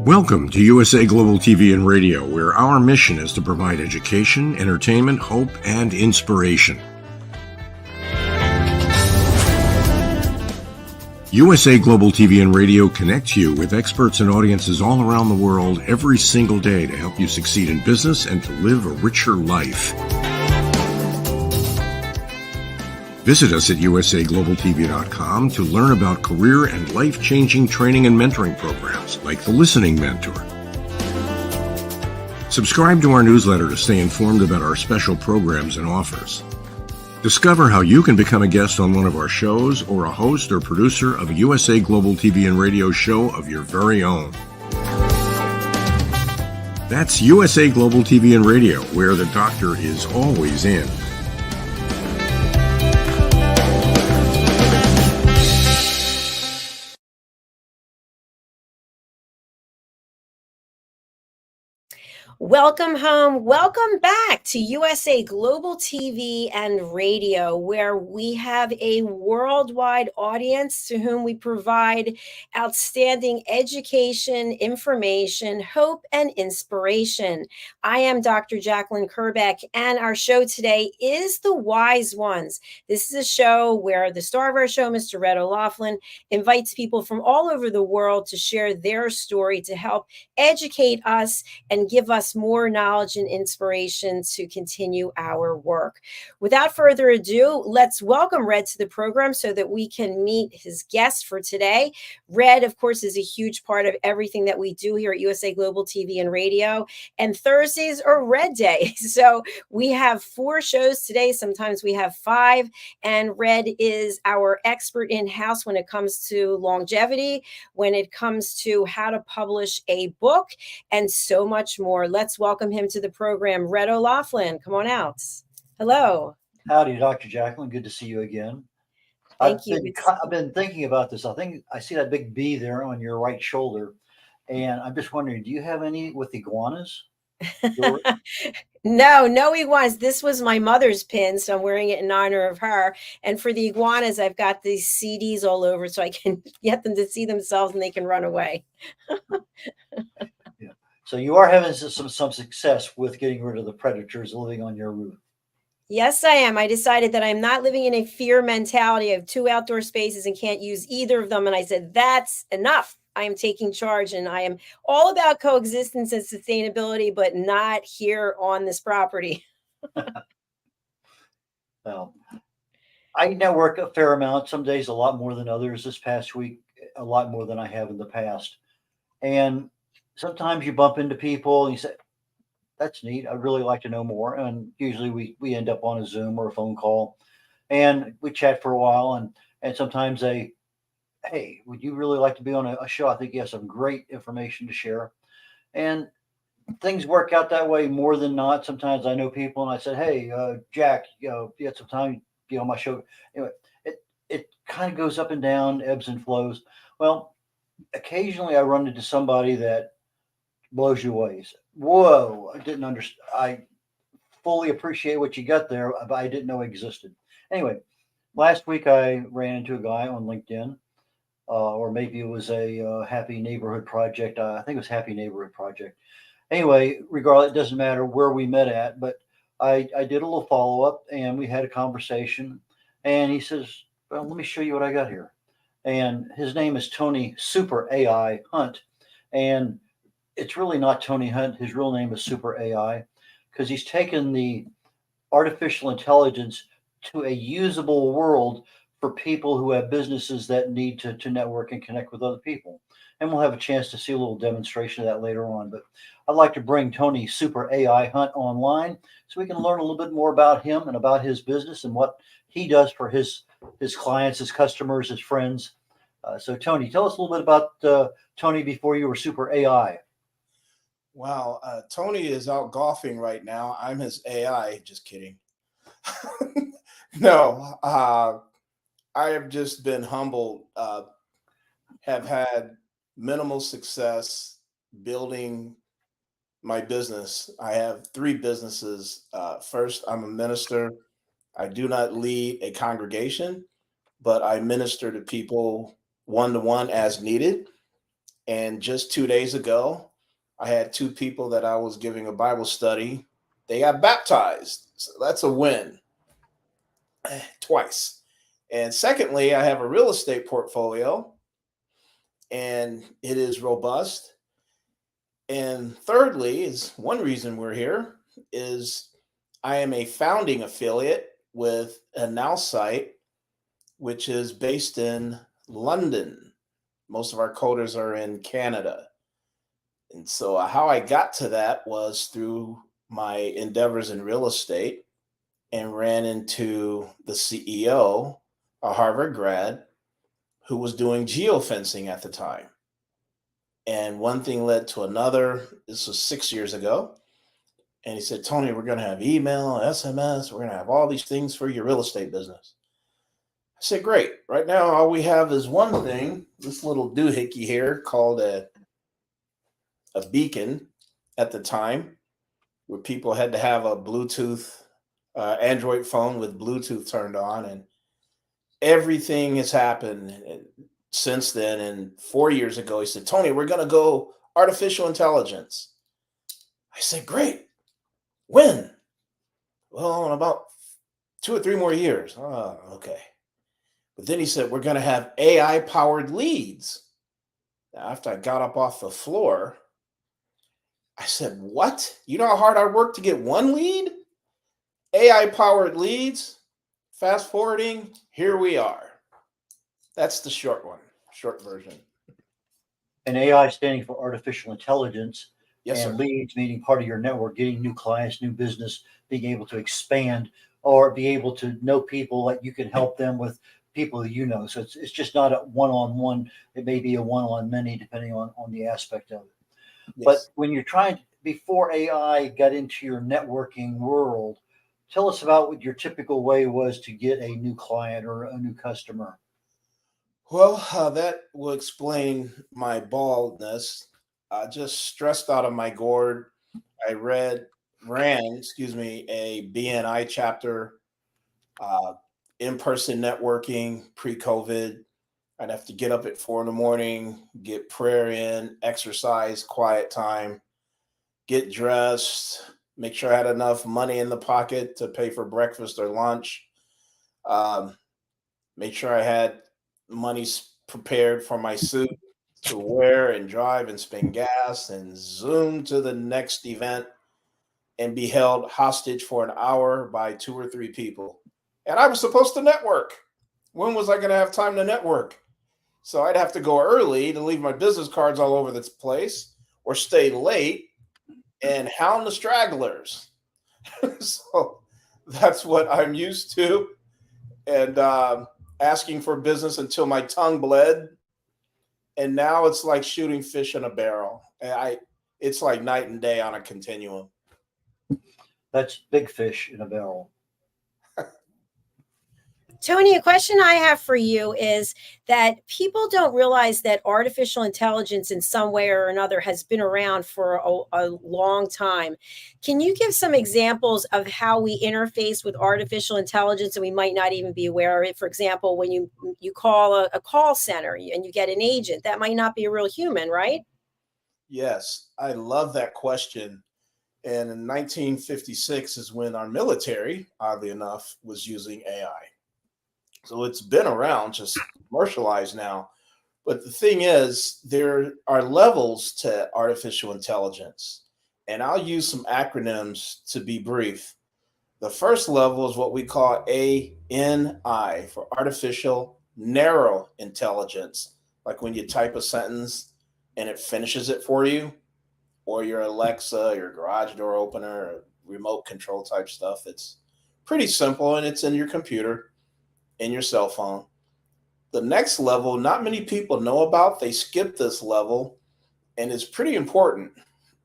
Welcome to USA Global TV and Radio, where our mission is to provide education, entertainment, hope, and inspiration. USA Global TV and Radio connects you with experts and audiences all around the world every single day to help you succeed in business and to live a richer life. Visit us at usaglobaltv.com to learn about career and life-changing training and mentoring programs like the Listening Mentor. Subscribe to our newsletter to stay informed about our special programs and offers. Discover how you can become a guest on one of our shows or a host or producer of a USA Global TV and Radio show of your very own. That's USA Global TV and Radio, where the doctor is always in. Welcome home. Welcome back to USA Global TV and Radio, where we have a worldwide audience to whom we provide outstanding education, information, hope, and inspiration. I am Dr. JACALYN Kerbeck, and our show today is The Wise Ones. This is a show where the star of our show, Mr. Red Laughlin, invites people from all over the world to share their story to help educate us and give us more knowledge and inspiration to continue our work. Without further ado, let's welcome Red to the program so that we can meet his guest for today. Red, of course, is a huge part of everything that we do here at USA Global TV and Radio. And Thursdays are Red Day. So we have 4 shows today. Sometimes we have 5. And Red is our expert in-house when it comes to longevity, when it comes to how to publish a book, and so much more. Let's welcome him to the program. Red Laughlin, come on out. Hello. Howdy, Dr. JACALYN. Good to see you again. Thank you. I've been thinking about this. I think I see that big bee there on your right shoulder. And I'm just wondering, do you have any with iguanas? No iguanas. This was my mother's pin, so I'm wearing it in honor of her. And for the iguanas, I've got these CDs all over so I can get them to see themselves and they can run away. Yeah. So you are having some success with getting rid of the predators living on your roof. Yes, I am. I decided that I'm not living in a fear mentality. I have 2 outdoor spaces and can't use either of them. And I said, that's enough. I am taking charge, and I am all about coexistence and sustainability, but not here on this property. Well, I network a fair amount. Some days a lot more than others. This past week, a lot more than I have in the past. And sometimes you bump into people and you say, that's neat. I'd really like to know more. And usually we end up on a Zoom or a phone call and we chat for a while. And sometimes they, hey, would you really like to be on a show? I think you have some great information to share. And things work out that way more than not. Sometimes I know people and I said, hey, Jack, you had some time to be on my show. Anyway, it kind of goes up and down, ebbs and flows. Well, occasionally I run into somebody that blows you away. Whoa, I didn't understand. I fully appreciate what you got there, but I didn't know existed. Anyway, last week I ran into a guy on LinkedIn, or maybe it was a Happy Neighborhood Project. I think it was Happy Neighborhood Project. Anyway, regardless, it doesn't matter where we met at, but I did a little follow up and we had a conversation. And he says, well, let me show you what I got here. And his name is Tony Super AI Hunt. And it's really not Tony Hunt. His real name is Super AI because he's taken the artificial intelligence to a usable world for people who have businesses that need to network and connect with other people. And we'll have a chance to see a little demonstration of that later on. But I'd like to bring Tony Super AI Hunt online so we can learn a little bit more about him and about his business and what he does for his clients, his customers, his friends. So Tony, tell us a little bit about Tony before you were Super AI. Wow, Tony is out golfing right now. I'm his AI. Just kidding. No, I have just been humbled. Have had minimal success building my business. I have 3 businesses. First, I'm a minister. I do not lead a congregation, but I minister to people one-to-one as needed. And just 2 days ago, I had two people that I was giving a Bible study. They got baptized. So that's a win twice. And secondly, I have a real estate portfolio and it is robust. And thirdly, is one reason we're here is I am a founding affiliate with a Now site, which is based in London. Most of our coders are in Canada. And so how I got to that was through my endeavors in real estate and ran into the CEO, a Harvard grad, who was doing geofencing at the time. And one thing led to another. This was 6 years ago. And he said, Tony, we're going to have email, SMS. We're going to have all these things for your real estate business. I said, great. Right now, all we have is one thing, this little doohickey here called a beacon at the time, where people had to have a Bluetooth, Android phone with Bluetooth turned on. And everything has happened since then. And 4 years ago, he said, Tony, we're going to go artificial intelligence. I said, great. When? Well, in about 2 or 3 more years. Oh, okay. But then he said, we're going to have AI powered leads. Now, after I got up off the floor, I said, what? You know how hard I worked to get one lead? AI powered leads, fast forwarding, here we are. That's the short version. And AI standing for artificial intelligence. Yes, and sir. leads meaning part of your network, getting new clients, new business, being able to expand or be able to know people that you can help them with people that you know. So it's just not a one-on-one. It may be a one-on-many depending on the aspect of it. Yes. But when you're trying, before AI got into your networking world, tell us about what your typical way was to get a new client or a new customer. Well, that will explain my baldness. Just stressed out of my gourd. I ran, a BNI chapter, in-person networking pre-COVID. I'd have to get up at 4 a.m, get prayer in, exercise, quiet time, get dressed, make sure I had enough money in the pocket to pay for breakfast or lunch, make sure I had money prepared for my suit to wear and drive and spend gas and zoom to the next event and be held hostage for an hour by 2 or 3 people. And I was supposed to network. When was I going to have time to network? So I'd have to go early to leave my business cards all over this place or stay late and hound the stragglers. So that's what I'm used to. And asking for business until my tongue bled. And now it's like shooting fish in a barrel. It's like night and day on a continuum. That's big fish in a barrel. Tony, a question I have for you is that people don't realize that artificial intelligence in some way or another has been around for a long time. Can you give some examples of how we interface with artificial intelligence and we might not even be aware of it? For example, when you call a call center and you get an agent, that might not be a real human, right? Yes, I love that question. And in 1956 is when our military, oddly enough, was using AI. So it's been around, just commercialized now. But the thing is, there are levels to artificial intelligence. And I'll use some acronyms to be brief. The first level is what we call ANI, for artificial narrow intelligence. Like when you type a sentence and it finishes it for you, or your Alexa, your garage door opener, remote control type stuff. It's pretty simple and it's in your computer, in your cell phone. The next level, not many people know about. They skip this level and it's pretty important.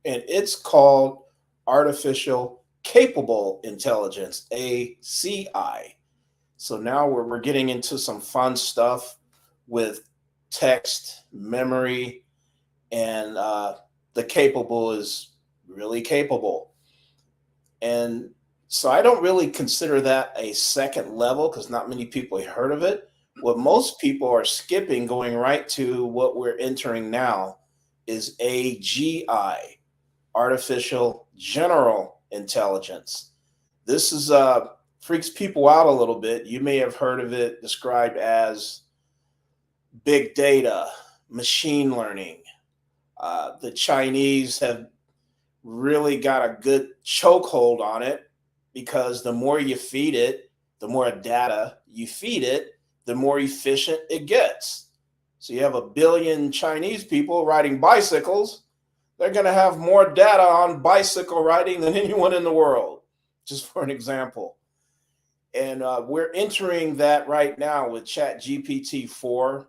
And it's called artificial capable intelligence, ACI. So now we're getting into some fun stuff with text, memory, and the capable is really capable. And so I don't really consider that a second level because not many people have heard of it. What most people are skipping, going right to what we're entering now, is AGI, artificial general intelligence. This is freaks people out a little bit. You may have heard of it described as big data, machine learning. The Chinese have really got a good chokehold on it, because the more you feed it, the more data you feed it, the more efficient it gets. So you have 1 billion Chinese people riding bicycles. They're going to have more data on bicycle riding than anyone in the world, just for an example. And we're entering that right now with ChatGPT 4.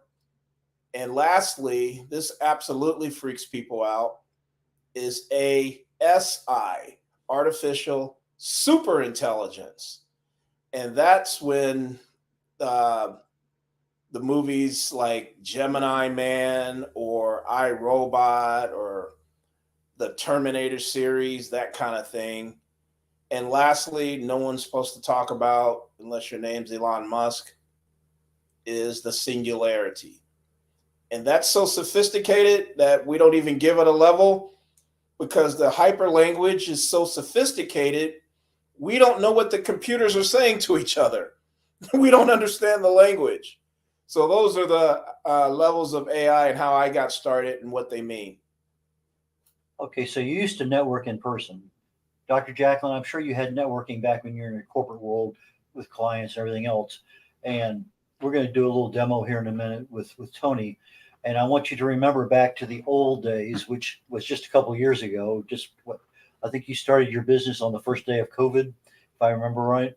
And lastly, this absolutely freaks people out, is ASI, artificial superintelligence. And that's when the movies like Gemini Man or I, Robot or the Terminator series, that kind of thing. And lastly, no one's supposed to talk about, unless your name's Elon Musk, is the singularity. And that's so sophisticated that we don't even give it a level, because the hyper language is so sophisticated, we don't know what the computers are saying to each other. We don't understand the language. So those are the levels of AI and how I got started and what they mean. Okay, so you used to network in person. Dr. JACALYN, I'm sure you had networking back when you were in the corporate world with clients and everything else. And we're going to do a little demo here in a minute with Tony. And I want you to remember back to the old days, which was just a couple of years ago. Just what I think you started your business on the first day of COVID, if I remember right.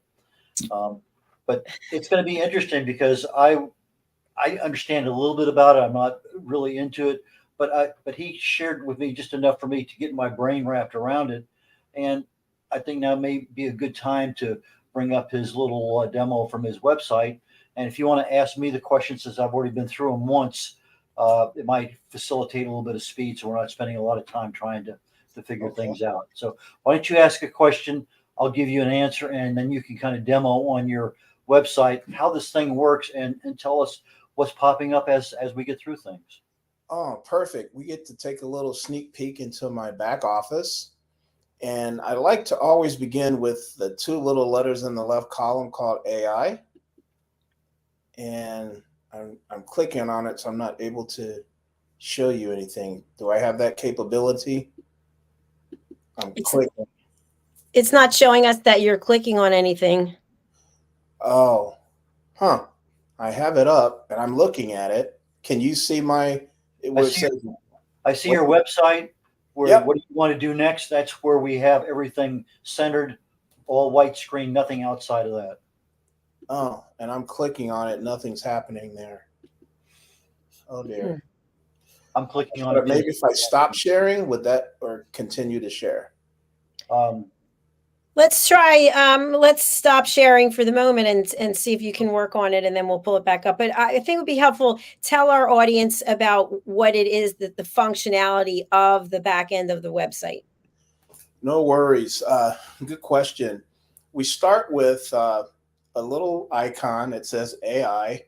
But it's going to be interesting because I understand a little bit about it. I'm not really into it, but he shared with me just enough for me to get my brain wrapped around it. And I think now may be a good time to bring up his little demo from his website. And if you want to ask me the questions, since I've already been through them once, it might facilitate a little bit of speed, so we're not spending a lot of time trying to figure things out. So why don't you ask a question? I'll give you an answer, and then you can kind of demo on your website how this thing works and tell us what's popping up as we get through things. Oh, perfect. We get to take a little sneak peek into my back office. And I like to always begin with the 2 little letters in the left column called AI. And I'm clicking on it, so I'm not able to show you anything. Do I have that capability? Clicking. It's not showing us that you're clicking on anything. Oh, huh. I have it up and I'm looking at it. Can you see I see your website. Yep. What do you want to do next? That's where we have everything centered, all white screen, nothing outside of that. Oh, and I'm clicking on it. Nothing's happening there. Oh dear. I'm clicking on it. Maybe if I stop sharing, would that, or continue to share? Let's try, let's stop sharing for the moment and see if you can work on it, and then we'll pull it back up. But I think it would be helpful, tell our audience about what it is, that the functionality of the back end of the website. No worries. Good question. We start with a little icon that says AI,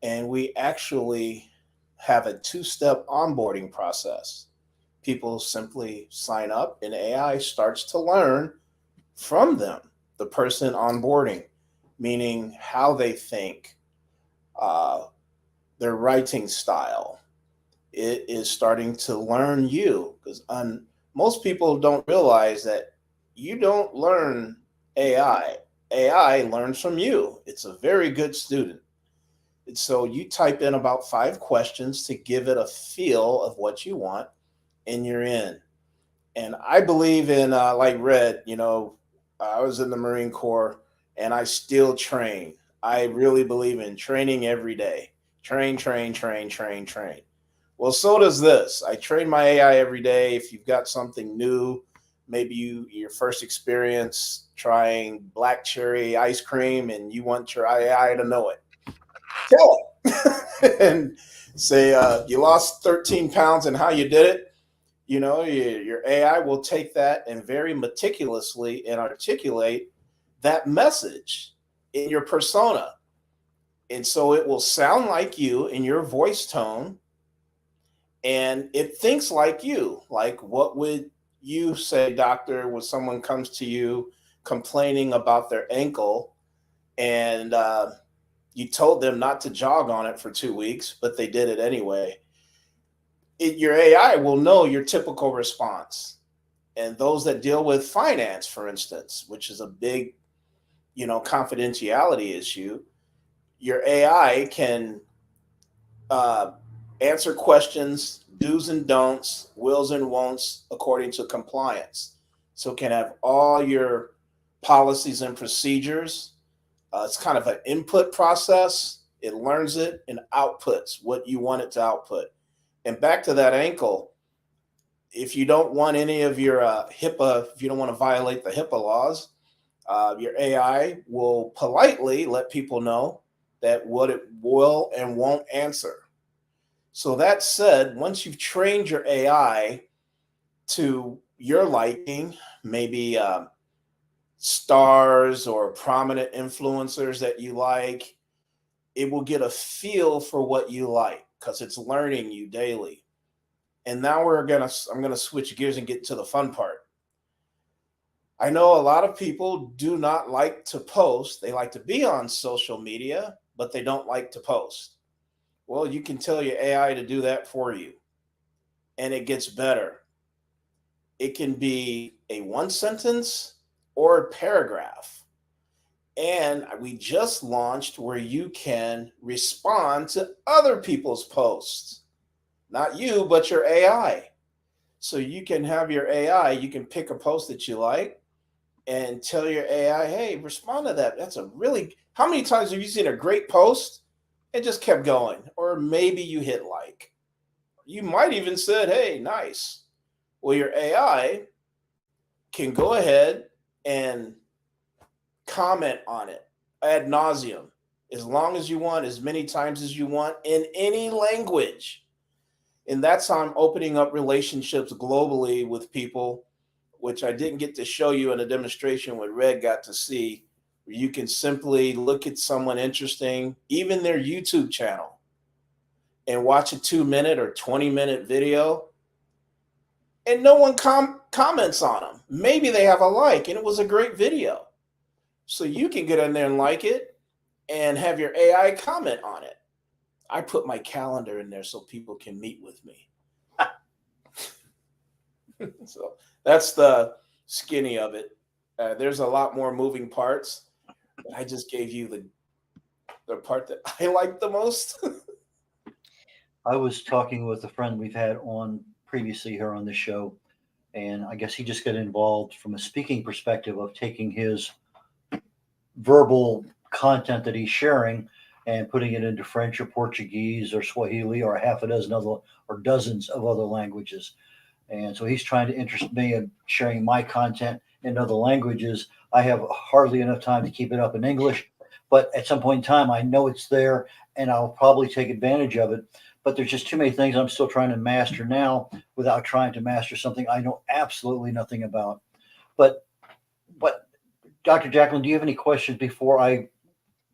and we actually have a 2-step onboarding process. People simply sign up and AI starts to learn from them, the person onboarding, meaning how they think, their writing style. It is starting to learn you, because most people don't realize that you don't learn AI. AI learns from you. It's a very good student. And so you type in about 5 questions to give it a feel of what you want, and you're in. And I believe in, like Red, I was in the Marine Corps and I still train. I really believe in training every day. Train, train, train, train, train. Well, so does this. I train my AI every day. If you've got something new, maybe your first experience trying black cherry ice cream and you want your AI to know it, tell it and say you lost 13 pounds and how you did it. Your AI will take that and very meticulously and articulate that message in your persona. And so it will sound like you in your voice tone, and it thinks like you. Like, what would you say, doctor, when someone comes to you complaining about their ankle, and you told them not to jog on it for 2 weeks, but they did it anyway? Your AI will know your typical response. And those that deal with finance, for instance, which is a big, confidentiality issue, your AI can answer questions, do's and don'ts, wills and won'ts, according to compliance. So it can have all your policies and procedures. It's kind of an input process. It learns it and outputs what you want it to output. And back to that ankle, if you don't want any of your HIPAA, if you don't want to violate the HIPAA laws, your AI will politely let people know that what it will and won't answer. So that said, once you've trained your AI to your liking, maybe stars or prominent influencers that you like, it will get a feel for what you like because it's learning you daily. And now I'm gonna switch gears and get to the fun part. I know a lot of people do not like to post. They like to be on social media, but they don't like to post. Well, you can tell your AI to do that for you, and it gets better. It can be a one sentence or a paragraph. And we just launched where you can respond to other people's posts. Not you, but your AI. So you can have your AI, you can pick a post that you like and tell your AI, hey, respond to that. How many times have you seen a great post and just kept going? Or maybe you hit like. You might even said, hey, nice. Well, your AI can go ahead and comment on it ad nauseum, as long as you want, as many times as you want, in any language. And that's how I'm opening up relationships globally with people, which I didn't get to show you in a demonstration what Red got to see, where you can simply look at someone interesting, even their YouTube channel, and watch a 2-minute or 20-minute video, and no one comments on them. Maybe they have a like, and it was a great video. So you can get in there and like it and have your AI comment on it. I put my calendar in there so people can meet with me. So that's the skinny of it. There's a lot more moving parts, but I just gave you the part that I like the most. I was talking with a friend we've had on previously here on the show, and I guess he just got involved from a speaking perspective of taking his verbal content that he's sharing and putting it into French or Portuguese or Swahili or half a dozen other or dozens of other languages. And so he's trying to interest me in sharing my content in other languages. I have hardly enough time to keep it up in English, but at some point in time, I know it's there and I'll probably take advantage of it. But there's just too many things I'm still trying to master now without trying to master something I know absolutely nothing about. But Dr. JACALYN, do you have any questions before I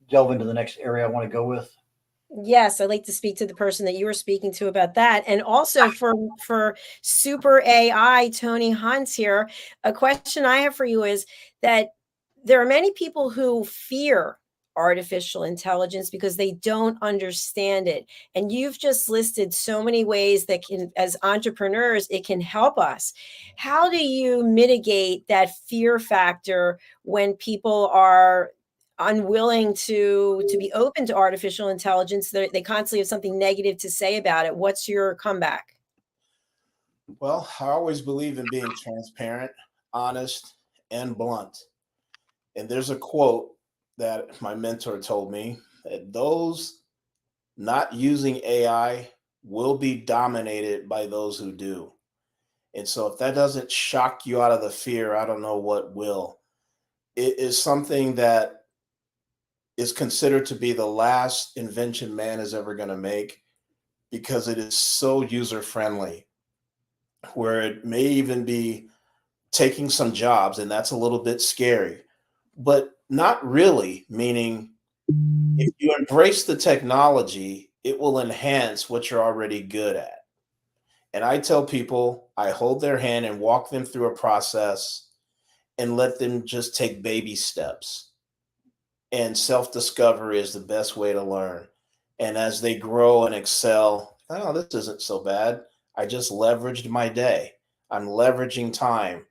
delve into the next area I want to go with? Yes, I'd like to speak to the person that you were speaking to about that. And also for super AI, Tony Hunt here, a question I have for you is that there are many people who fear artificial intelligence because they don't understand it. And you've just listed so many ways that can, as entrepreneurs, it can help us. How do you mitigate that fear factor when people are unwilling to be open to artificial intelligence? They constantly have something negative to say about it. What's your comeback? Well, I always believe in being transparent, honest, and blunt. And there's a quote that my mentor told me, that those not using AI will be dominated by those who do. And so if that doesn't shock you out of the fear, I don't know what will. It is something that is considered to be the last invention man is ever going to make, because it is so user friendly, where it may even be taking some jobs, and that's a little bit scary, but not really, meaning if you embrace the technology, it will enhance what you're already good at. And I tell people, I hold their hand and walk them through a process and let them just take baby steps. And self-discovery is the best way to learn. And as they grow and excel, oh, this isn't so bad. I just leveraged my day. I'm leveraging time.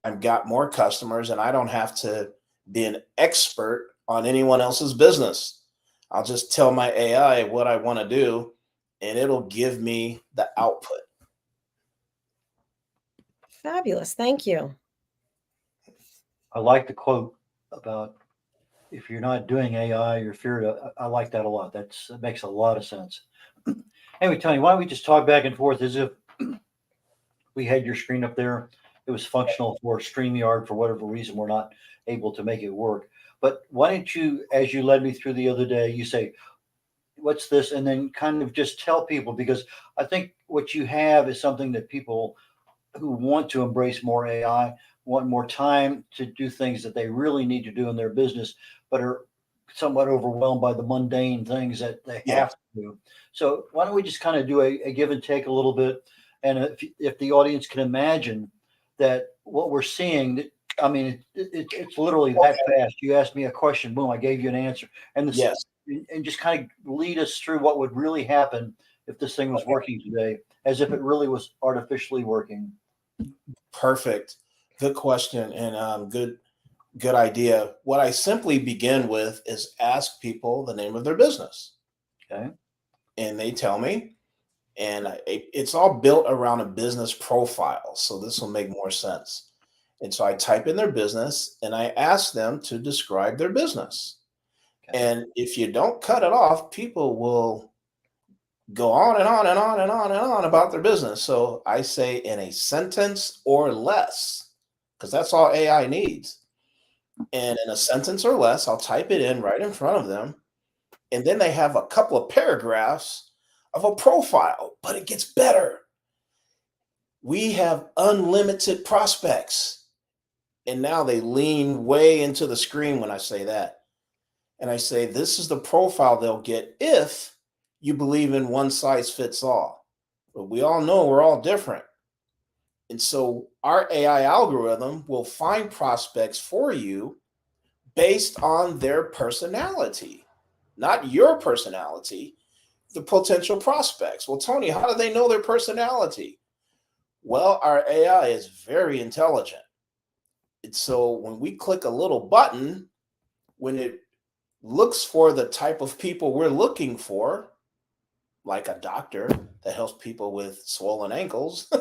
I've got more customers and I don't have to be an expert on anyone else's business. I'll just tell my AI what I want to do and it'll give me the output. Fabulous. Thank you. I like the quote about if you're not doing AI, you're feared. I like that a lot. That makes a lot of sense. Anyway, Tony, why don't we just talk back and forth as if we had your screen up there? It was functional for StreamYard. For whatever reason, we're not able to make it work. But why don't you, as you led me through the other day, you say, what's this? And then kind of just tell people, because I think what you have is something that people who want to embrace more AI, want more time to do things that they really need to do in their business, but are somewhat overwhelmed by the mundane things that they have to do. So why don't we just kind of do a give and take a little bit? And if the audience can imagine that what we're seeing, I mean, it's literally that fast. You asked me a question, boom, I gave you an answer. And and just kind of lead us through what would really happen if this thing was working today, as if it really was artificially working. Perfect. Good question and good idea. What I simply begin with is ask people the name of their business. Okay. And they tell me, and it's all built around a business profile. So this will make more sense. And so I type in their business and I ask them to describe their business. Okay. And if you don't cut it off, people will go on and on and on and on and on about their business. So I say in a sentence or less, because that's all AI needs. And in a sentence or less, I'll type it in right in front of them. And then they have a couple of paragraphs of a profile, but it gets better. We have unlimited prospects. And now they lean way into the screen when I say that. And I say, this is the profile they'll get if you believe in one size fits all. But we all know we're all different. And so our AI algorithm will find prospects for you based on their personality, not your personality, the potential prospects. Well, Tony, how do they know their personality? Well, our AI is very intelligent. And so when we click a little button, when it looks for the type of people we're looking for, like a doctor that helps people with swollen ankles,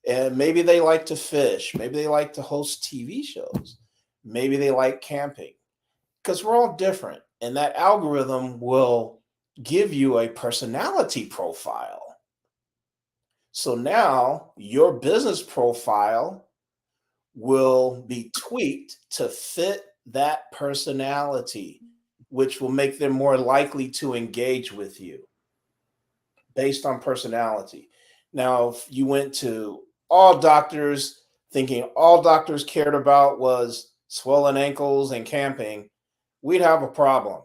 and maybe they like to fish, maybe they like to host TV shows, maybe they like camping, because we're all different. And that algorithm will give you a personality profile. So now your business profile will be tweaked to fit that personality, which will make them more likely to engage with you based on personality. Now, if you went to all doctors thinking all doctors cared about was swollen ankles and camping, we'd have a problem.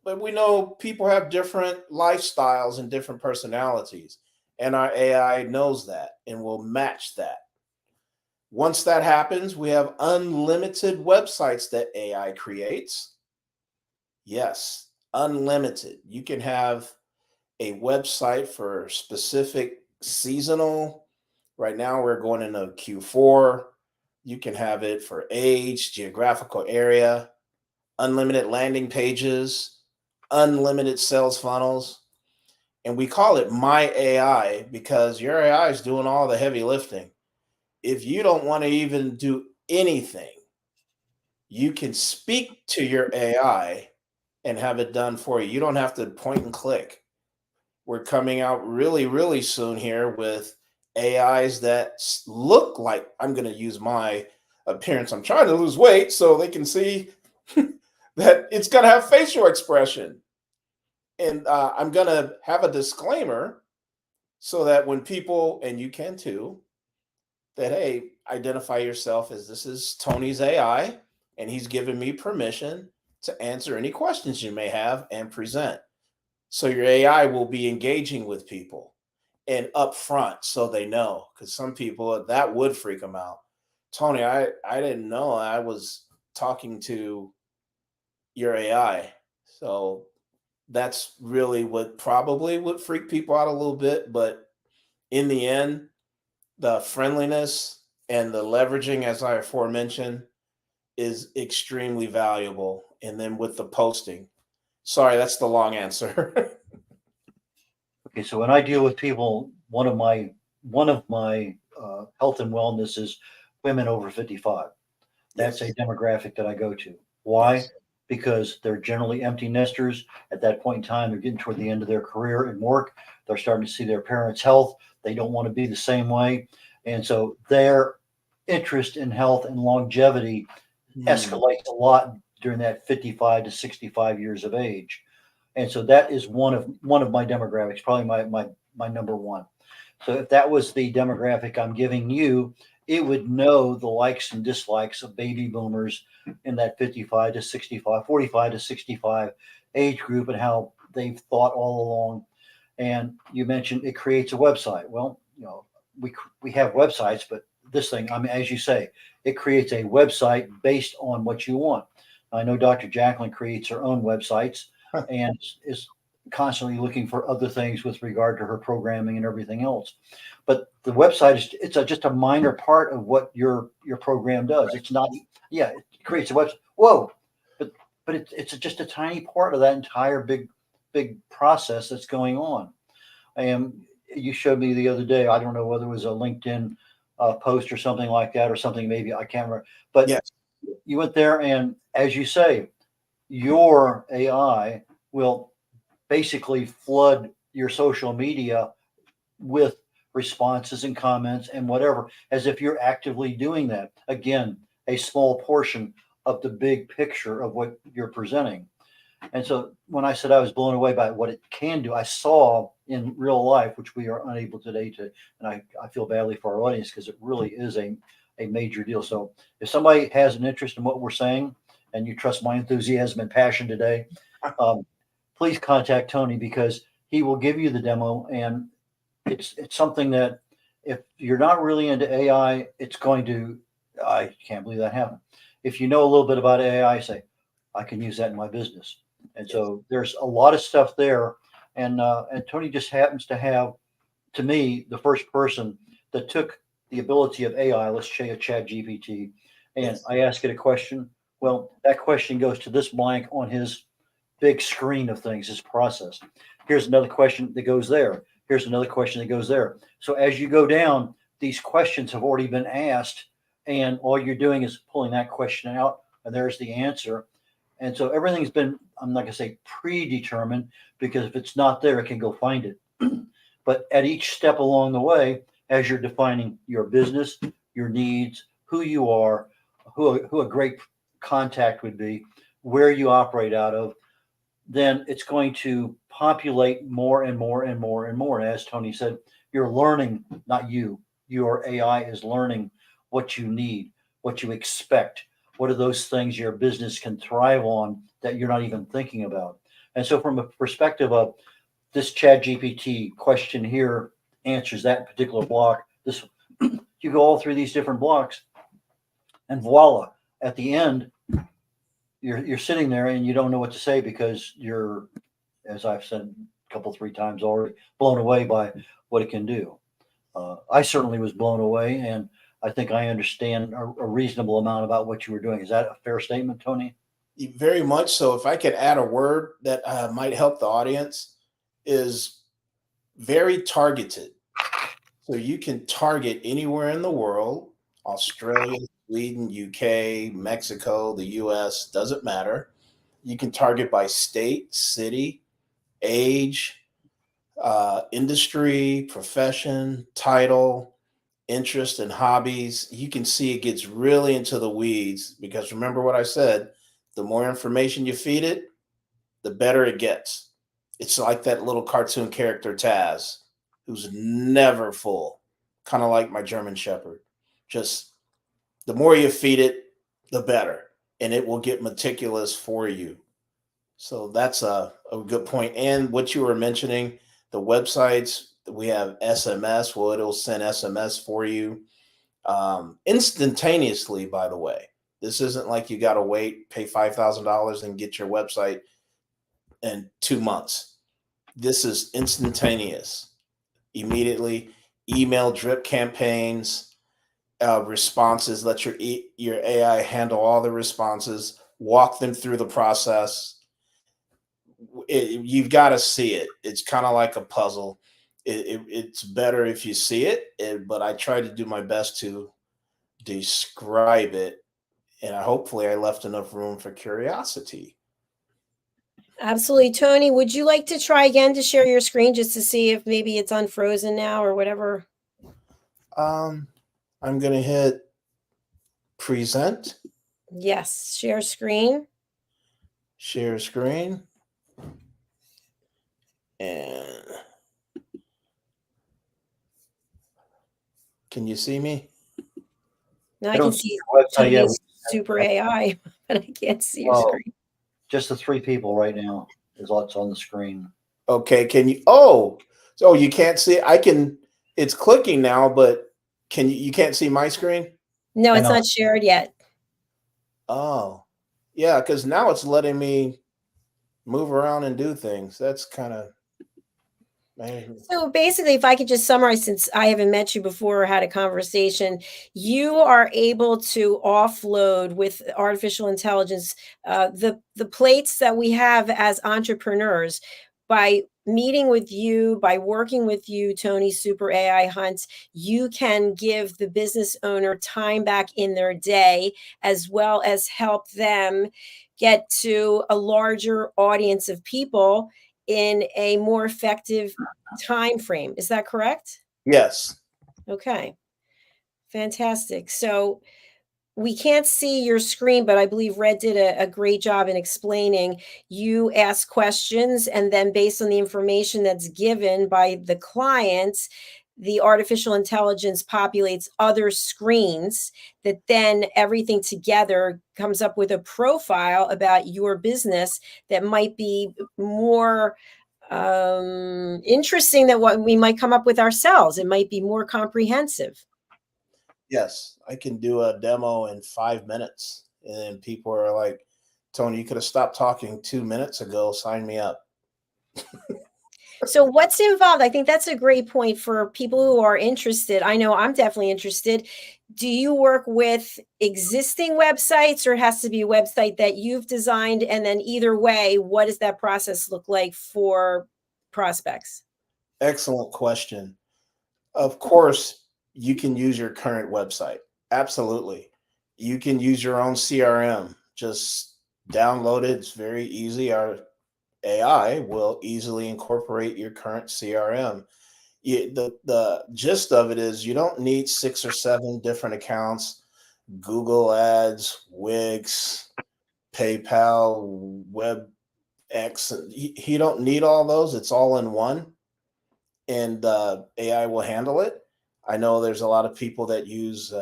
But we know people have different lifestyles and different personalities, and our AI knows that and will match that. Once that happens, we have unlimited websites that AI creates. Yes, unlimited. You can have a website for specific seasonal. Right now, we're going into Q4. You can have it for age, geographical area, unlimited landing pages, unlimited sales funnels. And we call it My AI because your AI is doing all the heavy lifting. If you don't want to even do anything, you can speak to your AI and have it done for you. You don't have to point and click. We're coming out really, really soon here with AIs that look like, I'm going to use my appearance. I'm trying to lose weight so they can see that it's going to have facial expression. And I'm going to have a disclaimer so that when people, and you can too, that, hey, identify yourself as this is Tony's AI, and he's given me permission to answer any questions you may have and present. So your AI will be engaging with people. and up front so they know, because some people that would freak them out. Tony, I didn't know I was talking to your AI. So that's really what probably would freak people out a little bit. But in the end, the friendliness and the leveraging, as I aforementioned, is extremely valuable. And then with the posting, sorry, that's the long answer. Okay, so when I deal with people, one of my health and wellness is women over 55. That's Yes. a demographic that I go to. Why? Yes. Because they're generally empty nesters. At that point in time, they're getting toward the end of their career and work. They're starting to see their parents' health. They don't want to be the same way. And so their interest in health and longevity escalates a lot during that 55 to 65 years of age. And so that is one of my demographics, probably my number one. So if that was the demographic I'm giving you, it would know the likes and dislikes of baby boomers in that 55 to 65, 45 to 65 age group and how they've thought all along. And you mentioned it creates a website. Well, we have websites, but this thing, I mean, as you say, it creates a website based on what you want. I know Dr. JACALYN creates her own websites and is constantly looking for other things with regard to her programming and everything else. But the website is just a minor part of what your program does. It's not, yeah, it creates a website. Whoa, but it's just a tiny part of that entire big process that's going on. You showed me the other day. I don't know whether it was a LinkedIn post or something like that, or something maybe I can't remember. But Yes. you went there, and as you say, your AI will basically flood your social media with responses and comments and whatever, as if you're actively doing that. Again, a small portion of the big picture of what you're presenting. And so when I said I was blown away by what it can do, I saw in real life, which we are unable today to, and I feel badly for our audience because it really is a major deal. So if somebody has an interest in what we're saying and you trust my enthusiasm and passion today, please contact Tony, because he will give you the demo. And it's something that if you're not really into AI, it's going to, I can't believe that happened. If you know a little bit about AI, say, I can use that in my business. And so there's a lot of stuff there. And Tony just happens to have, to me, the first person that took the ability of AI, let's say a chat GPT, and I ask it a question. Well, that question goes to this blank on his big screen of things, his process. Here's another question that goes there. Here's another question that goes there. So as you go down, these questions have already been asked, and all you're doing is pulling that question out, and there's the answer. And so everything's been, I'm not going to say predetermined, because if it's not there, it can go find it. But at each step along the way, as you're defining your business, your needs, who you are, who a great contact would be, where you operate out of, then it's going to populate more and more and more and more. And as Tony said, you're learning, not you, your AI is learning what you need, what you expect. What are those things your business can thrive on that you're not even thinking about? And so from a perspective of this chat GPT question here answers that particular block, this you go all through these different blocks, and voila, at the end, you're sitting there and you don't know what to say, because you're, as I've said a couple, 3 times already, blown away by what it can do. I certainly was blown away, and I think I understand a reasonable amount about what you were doing. Is that a fair statement, Tony? Very much so. If I could add a word that might help the audience, is very targeted. So you can target anywhere in the world: Australia, Sweden, UK, Mexico, the US, doesn't matter. You can target by state, city, age, industry, profession, title, interest, and hobbies. You can see it gets really into the weeds, because remember what I said, the more information you feed it, the better it gets. It's like that little cartoon character Taz, who's never full, kind of like my German Shepherd. Just the more you feed it, the better, and it will get meticulous for you. So that's a good point. And what you were mentioning, the websites, We have SMS. Well, it'll send SMS for you instantaneously, by the way. This isn't like you got to wait, pay $5,000 and get your website in 2 months. This is instantaneous, immediately. Email drip campaigns, responses. Let your AI handle all the responses. Walk them through the process. You've got to see it. It's kind of like a puzzle. It's better if you see it, but I try to do my best to describe it, and hopefully I left enough room for curiosity. Absolutely. Tony, would you like to try again to share your screen just to see if maybe it's unfrozen now or whatever? I'm going to hit present. Yes, share screen. Share screen. And can you see me? Now I can see website yet. Tony's super AI, but I can't see your screen. Just the 3 people right now is what's on the screen. Okay, can you? Oh, so you can't see? I can. It's clicking now, but you can't see my screen? No, it's not shared yet. Oh, yeah, because now it's letting me move around and do things. That's kind of. So basically, if I could just summarize, since I haven't met you before or had a conversation, you are able to offload with artificial intelligence the plates that we have as entrepreneurs by meeting with you, by working with you, Tony Super AI Hunt. You can give the business owner time back in their day, as well as help them get to a larger audience of people in a more effective time frame. Is that correct? Yes. Okay. Fantastic. So we can't see your screen, but I believe Red did a great job in explaining. You ask questions, and then based on the information that's given by the clients, the artificial intelligence populates other screens that then everything together comes up with a profile about your business that might be more interesting than what we might come up with ourselves. It might be more comprehensive. Yes, I can do a demo in 5 minutes, and then people are like, Tony, you could have stopped talking 2 minutes ago. Sign me up. So what's involved? I think that's a great point for people who are interested. I know I'm definitely interested. Do you work with existing websites, or it has to be a website that you've designed? And then either way, what does that process look like for prospects? Excellent question. Of course, you can use your current website. Absolutely. You can use your own CRM. Just download it. It's very easy. Our AI will easily incorporate your current CRM. The gist of it is you don't need 6 or 7 different accounts, Google Ads, Wix, PayPal, WebEx. You don't need all those. It's all in one, and AI will handle it. I know there's a lot of people that use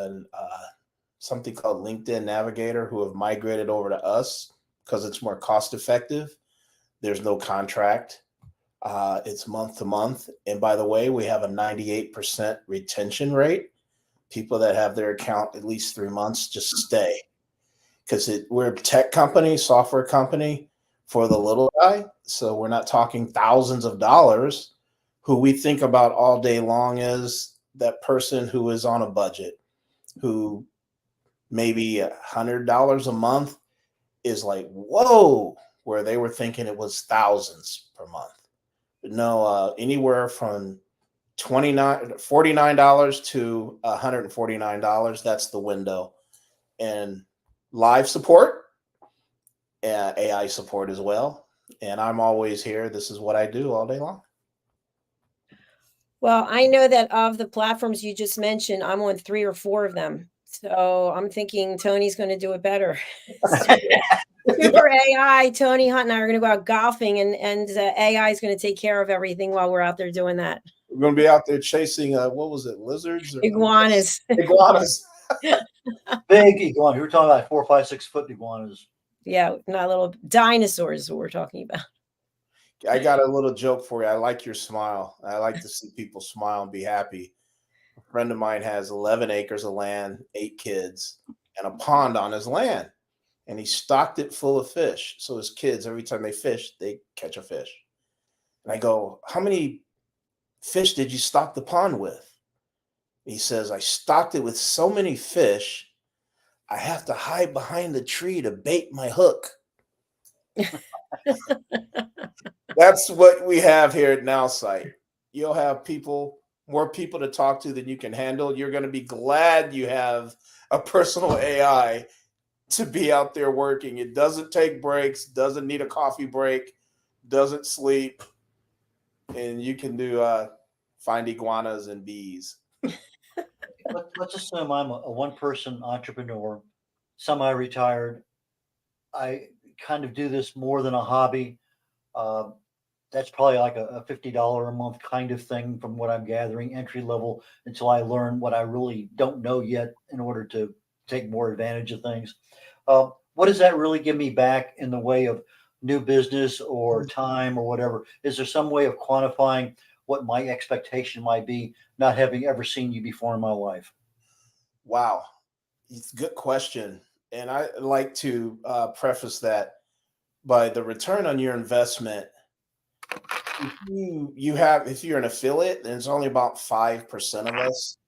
something called LinkedIn Navigator who have migrated over to us because it's more cost effective. There's no contract. It's month to month. And by the way, we have a 98% retention rate. People that have their account at least 3 months just stay, because we're a tech company, software company for the little guy. So we're not talking thousands of dollars. Who we think about all day long is that person who is on a budget, who maybe $100 a month is like, whoa, where they were thinking it was thousands per month. But no, anywhere from $49 to $149. That's the window. And live support, AI support as well. And I'm always here. This is what I do all day long. Well, I know that of the platforms you just mentioned, I'm on 3 or 4 of them. So I'm thinking Tony's going to do it better. Super AI, Tony Hunt and I are going to go out golfing, and AI is going to take care of everything while we're out there doing that. We're going to be out there chasing, what was it, lizards? Or iguanas. Iguanas. Big iguanas. We were talking about 4, 5, 6 foot iguanas. Yeah, not little dinosaurs. What we're talking about. I got a little joke for you. I like your smile. I like to see people smile and be happy. A friend of mine has 11 acres of land, 8 kids, and a pond on his land. And he stocked it full of fish. So his kids, every time they fish, they catch a fish. And I go, how many fish did you stock the pond with? He says, I stocked it with so many fish, I have to hide behind the tree to bait my hook. That's what we have here at NowSite. You'll have more people to talk to than you can handle. You're going to be glad you have a personal AI to be out there working. It doesn't take breaks, doesn't need a coffee break, doesn't sleep, and you can do find iguanas and bees. Let's assume I'm a one-person entrepreneur, semi-retired. I kind of do this more than a hobby. Uh, that's probably like a $50 a month kind of thing from what I'm gathering, entry level, until I learn what I really don't know yet in order to take more advantage of things. What does that really give me back in the way of new business or time or whatever? Is there some way of quantifying what my expectation might be, not having ever seen you before in my life? Wow, it's a good question. And I like to preface that by the return on your investment. If you're an affiliate, and it's only about 5% of us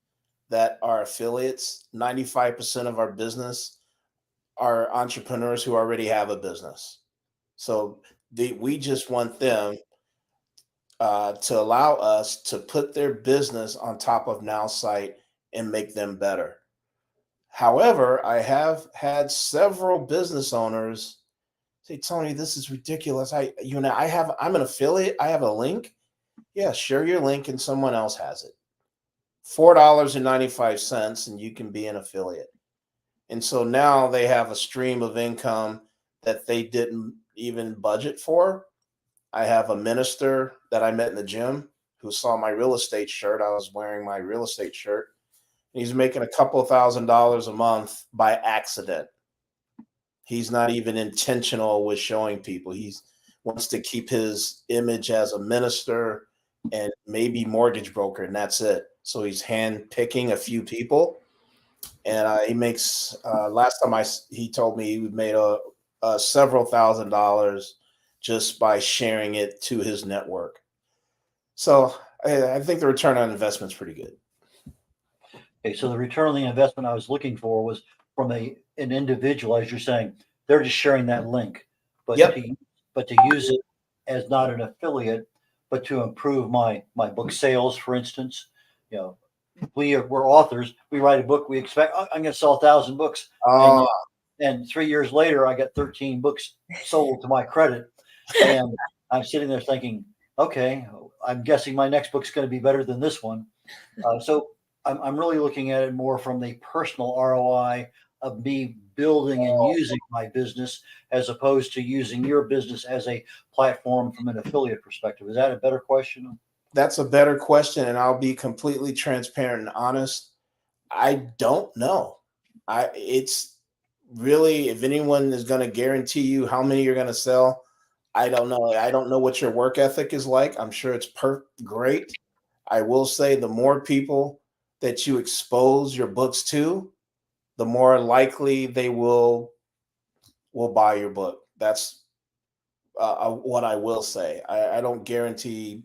that are affiliates, 95% of our business are entrepreneurs who already have a business. So we just want them to allow us to put their business on top of NowSite and make them better. However, I have had several business owners say, Tony, this is ridiculous. I'm an affiliate. I have a link. Yeah, share your link and someone else has it. $4.95 and you can be an affiliate. And so now they have a stream of income that they didn't even budget for. I have a minister that I met in the gym who saw my real estate shirt. I was wearing my real estate shirt. He's making a couple of $1,000s a month by accident. He's not even intentional with showing people. He wants to keep his image as a minister and maybe mortgage broker, and that's it. So he's hand picking a few people, and he makes. Last time he told me he made several $1,000s just by sharing it to his network. So I think the return on investment is pretty good. Okay, so the return on the investment I was looking for was from an individual, as you're saying, they're just sharing that link, but Yep. to use it as not an affiliate, but to improve my book sales, for instance. You know, we're authors. We write a book. We expect I'm going to sell 1,000 books, and 3 years later, I got 13 books sold to my credit, and I'm sitting there thinking, okay, I'm guessing my next book's going to be better than this one. So I'm really looking at it more from the personal ROI of me building and using my business, as opposed to using your business as a platform from an affiliate perspective. Is that a better question? That's a better question, and I'll be completely transparent and honest. I don't know. It's really, if anyone is going to guarantee you how many you're going to sell, I don't know. I don't know what your work ethic is like. I'm sure it's great. I will say the more people that you expose your books to, the more likely they will buy your book. That's what I will say. I don't guarantee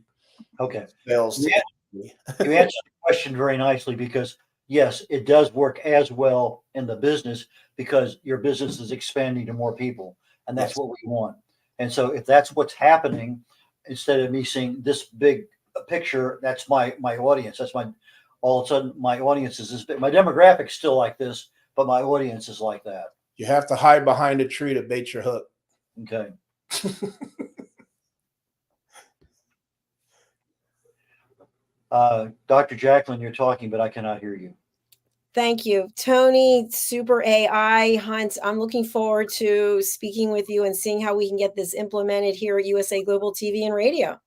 sales. You answered the question very nicely, because yes, it does work as well in the business because your business is expanding to more people, and that's what we want. And so if that's what's happening, instead of me seeing this big picture, that's my audience. That's all of a sudden my audience is this big. My demographic's still like this, but my audience is like that. You have to hide behind a tree to bait your hook. Okay. Dr. JACALYN, you're talking, but I cannot hear you. Thank you, Tony. Super AI Hunt. I'm looking forward to speaking with you and seeing how we can get this implemented here at USA Global TV and Radio.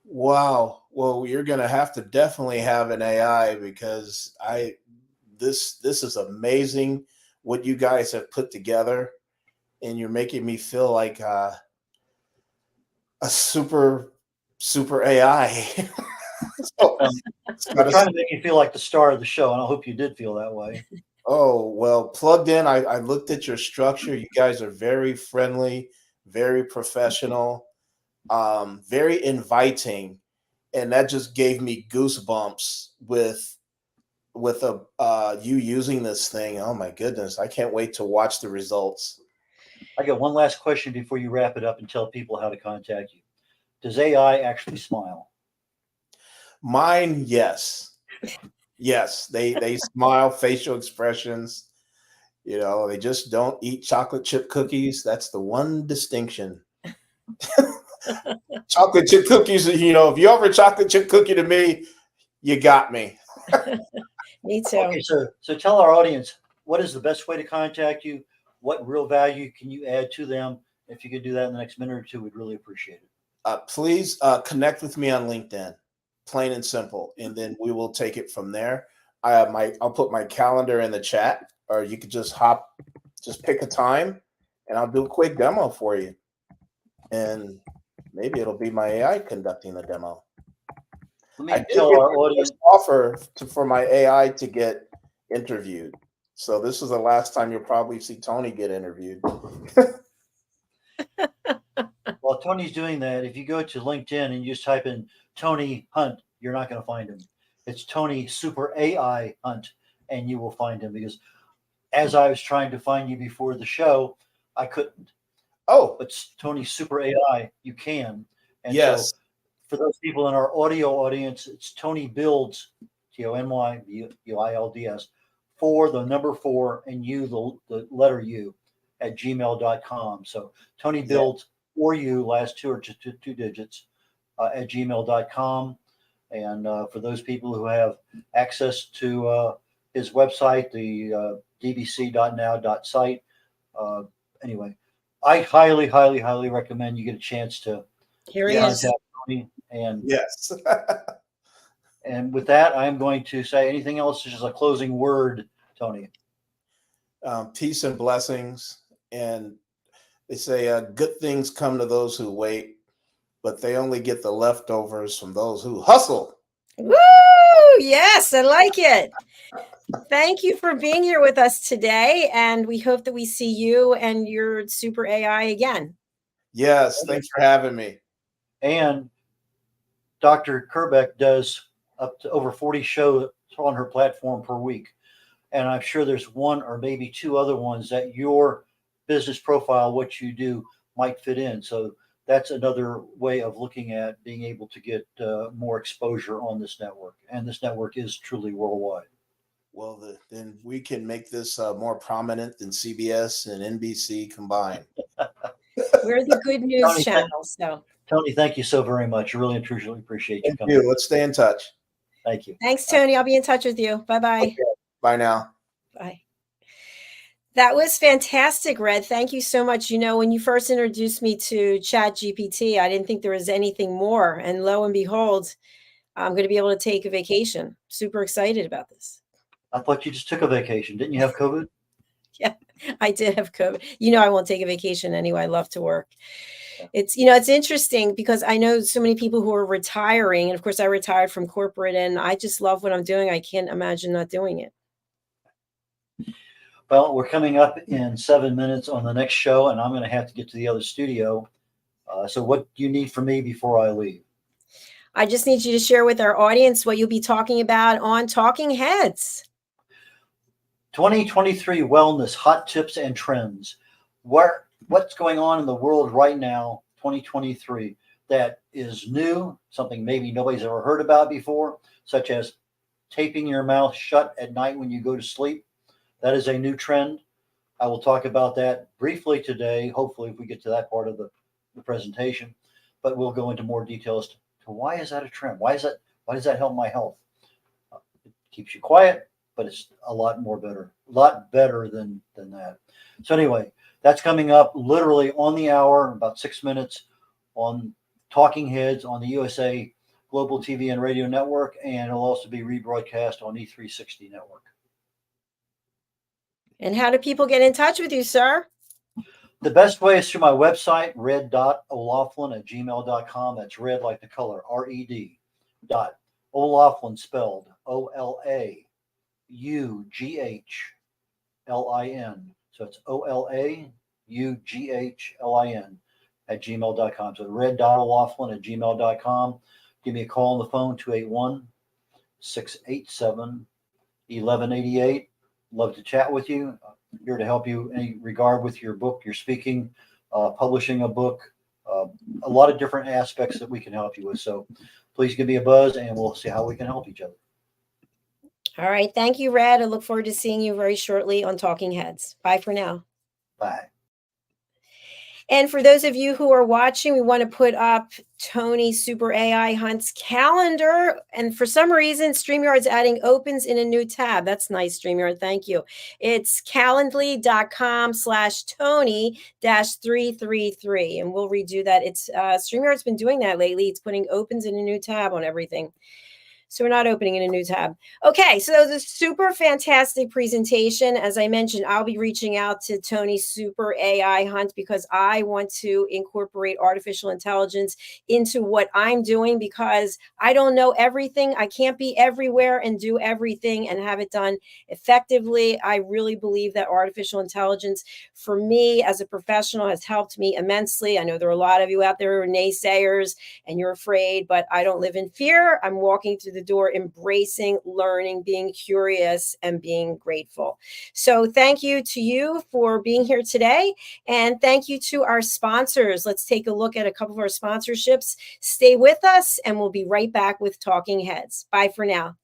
Wow. Well, you're going to have to definitely have an AI, because this is amazing what you guys have put together, and you're making me feel like a super AI. So, We're trying to make you feel like the star of the show, and I hope you did feel that way. oh, well, plugged in. I looked at your structure. You guys are very friendly, very professional, very inviting, and that just gave me goosebumps with you using this thing. Oh my goodness, I can't wait to watch the results. I got one last question before you wrap it up and tell people how to contact you. Does AI actually smile? Mine, yes. Yes, they smile, facial expressions. You know, they just don't eat chocolate chip cookies. That's the one distinction. Chocolate chip cookies, you know, if you offer a chocolate chip cookie to me, you got me. Me too. Okay, so tell our audience, what is the best way to contact you? What real value can you add to them? If you could do that in the next minute or two, we'd really appreciate it. Please connect with me on LinkedIn, plain and simple, and then we will take it from there. I'll put my calendar in the chat, or you could just pick a time, and I'll do a quick demo for you. And maybe it'll be my AI conducting the demo. Let me tell our audience offer for my AI to get interviewed. So this is the last time you'll probably see Tony get interviewed. while Tony's doing that, if you go to LinkedIn and you just type in Tony Hunt, you're not going to find him. It's Tony Super AI Hunt, and you will find him, because as I was trying to find you before the show, I couldn't. Oh, But Tony Super AI, you can. And yes. so for those people in our audio audience, it's Tony Builds, TonyBuilds, for the number 4 and you, the letter U, at gmail.com. So Tony Builds for you, last two or just two digits, at gmail.com. And for those people who have access to his website, the dbc.now.site, anyway, I highly, highly, highly recommend you get a chance to Here he is. Tony. And yes. and with that, I'm going to say anything else, just a closing word, Tony. Peace and blessings. And they say good things come to those who wait, but they only get the leftovers from those who hustle. Woo! Yes, I like it. Thank you for being here with us today, and we hope that we see you and your super AI again. Yes, thanks for having me. And Dr. Kerbeck does up to over 40 shows on her platform per week. And I'm sure there's one or maybe two other ones that your business profile, what you do, might fit in. So that's another way of looking at being able to get more exposure on this network. And this network is truly worldwide. Well, then we can make this more prominent than CBS and NBC combined. We're the good news channel. So, Tony, thank you so very much. I really and truly appreciate you coming. Thank you. Let's stay in touch. Thank you. Thanks, Tony. I'll be in touch with you. Bye-bye. Okay. Bye now. Bye. That was fantastic, Red. Thank you so much. You know, when you first introduced me to ChatGPT, I didn't think there was anything more. And lo and behold, I'm going to be able to take a vacation. Super excited about this. I thought you just took a vacation. Didn't you have COVID? Yeah, I did have COVID. You know, I won't take a vacation anyway. I love to work. It's, you know, it's interesting because I know so many people who are retiring. And of course, I retired from corporate and I just love what I'm doing. I can't imagine not doing it. Well, we're coming up in 7 minutes on the next show, and I'm going to have to get to the other studio. So what do you need from me before I leave? I just need you to share with our audience what you'll be talking about on Talking Heads. 2023 wellness, hot tips and trends. What's going on in the world right now, 2023, that is new, something maybe nobody's ever heard about before, such as taping your mouth shut at night when you go to sleep. That is a new trend. I will talk about that briefly today, hopefully if we get to that part of the presentation, but we'll go into more details to why is that a trend? Why does that help my health? It keeps you quiet, but it's a lot better than that. So anyway, that's coming up literally on the hour, about 6 minutes, on Talking Heads on the USA Global TV and Radio Network, and it'll also be rebroadcast on E360 Network. And how do people get in touch with you, sir? The best way is through my website, red.olaughlin@gmail.com. That's red like the color, R-E-D. Olaughlin spelled OLAUGHLIN. So it's OLAUGHLIN @gmail.com. So red.olaughlin@gmail.com. Give me a call on the phone, 281-687-1188. Love to chat with you. Here to help you in any regard with your book, your speaking, publishing a book, a lot of different aspects that we can help you with. So please give me a buzz and we'll see how we can help each other. All right. Thank you, Red. I look forward to seeing you very shortly on Talking Heads. Bye for now. Bye. And for those of you who are watching, we want to put up Tony Super AI Hunt's calendar. And for some reason, StreamYard's adding opens in a new tab. That's nice, StreamYard. Thank you. It's calendly.com/Tony-333. And we'll redo that. It's StreamYard's been doing that lately. It's putting opens in a new tab on everything. So we're not opening in a new tab. Okay, so that was a super fantastic presentation. As I mentioned, I'll be reaching out to Tony Super AI Hunt because I want to incorporate artificial intelligence into what I'm doing because I don't know everything. I can't be everywhere and do everything and have it done effectively. I really believe that artificial intelligence for me as a professional has helped me immensely. I know there are a lot of you out there who are naysayers and you're afraid, but I don't live in fear. I'm walking through the door, embracing, learning, being curious, and being grateful. So thank you to you for being here today. And thank you to our sponsors. Let's take a look at a couple of our sponsorships. Stay with us, and we'll be right back with Talking Heads. Bye for now.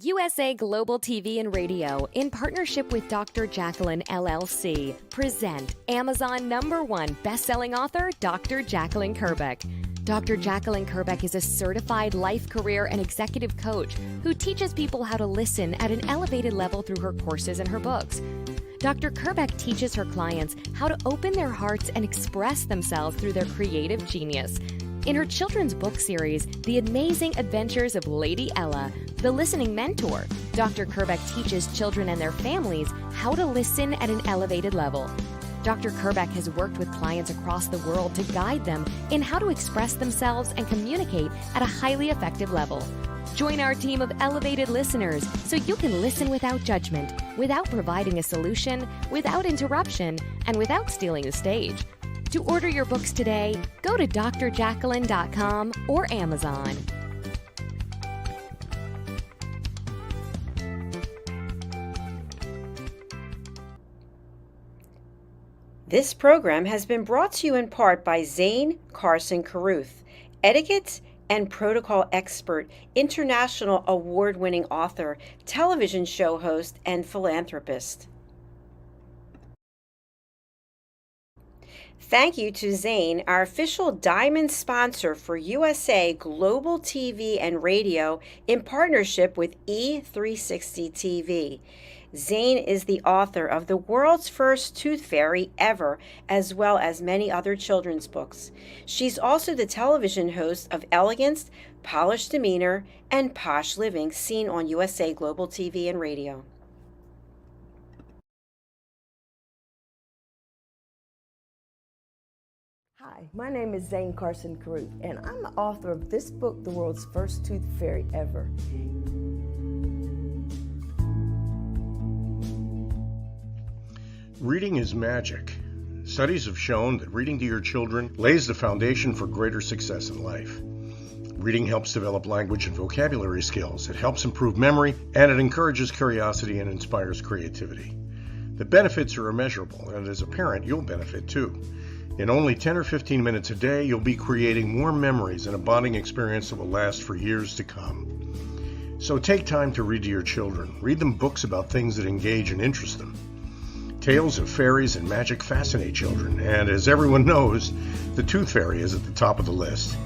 USA Global TV and Radio, in partnership with Dr. JACALYN LLC, present Amazon #1 best-selling author, Dr. JACALYN Kerbeck. Dr. JACALYN Kerbeck is a certified life, career, and executive coach who teaches people how to listen at an elevated level through her courses and her books. Dr. Kerbeck teaches her clients how to open their hearts and express themselves through their creative genius. In her children's book series, The Amazing Adventures of Lady Ella, the listening mentor, Dr. Kerbeck teaches children and their families how to listen at an elevated level. Dr. Kerbeck has worked with clients across the world to guide them in how to express themselves and communicate at a highly effective level. Join our team of elevated listeners so you can listen without judgment, without providing a solution, without interruption, and without stealing the stage. To order your books today, go to drjacalyn.com or Amazon. This program has been brought to you in part by Zane Carson Carruth, etiquette and protocol expert, international award-winning author, television show host, and philanthropist. Thank you to Zane, our official diamond sponsor for USA Global TV and Radio in partnership with E360 TV. Zane is the author of the world's first tooth fairy ever, as well as many other children's books. She's also the television host of Elegance, Polished Demeanor, and Posh Living, seen on USA Global TV and Radio. Hi, my name is Zane Carson Carruth, and I'm the author of this book, The World's First Tooth Fairy Ever. Reading is magic. Studies have shown that reading to your children lays the foundation for greater success in life. Reading helps develop language and vocabulary skills. It helps improve memory, and it encourages curiosity and inspires creativity. The benefits are immeasurable, and as a parent, you'll benefit too. In only 10 or 15 minutes a day, you'll be creating more memories and a bonding experience that will last for years to come. So take time to read to your children. Read them books about things that engage and interest them. Tales of fairies and magic fascinate children, and as everyone knows, the Tooth Fairy is at the top of the list.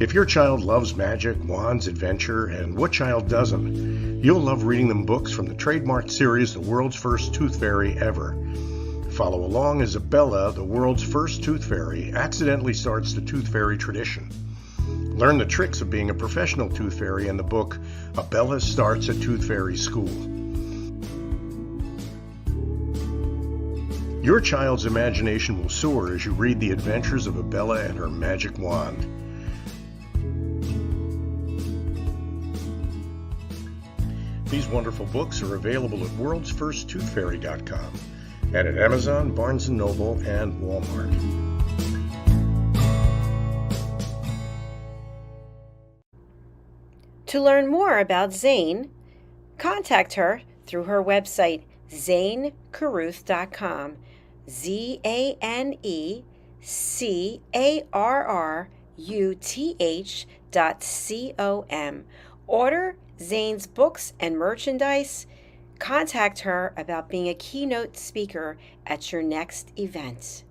If your child loves magic, wands, adventure, and what child doesn't, you'll love reading them books from the trademarked series, The World's First Tooth Fairy Ever. Follow along as Bella, the world's first tooth fairy, accidentally starts the tooth fairy tradition. Learn the tricks of being a professional tooth fairy in the book, Bella Starts a Tooth Fairy School. Your child's imagination will soar as you read the adventures of Abella and her magic wand. These wonderful books are available at worldsfirsttoothfairy.com and at Amazon, Barnes & Noble, and Walmart. To learn more about Zane, contact her through her website, zanecarruth.com, ZANECARRUTH.com. Order Zane's books and merchandise. Contact her about being a keynote speaker at your next event.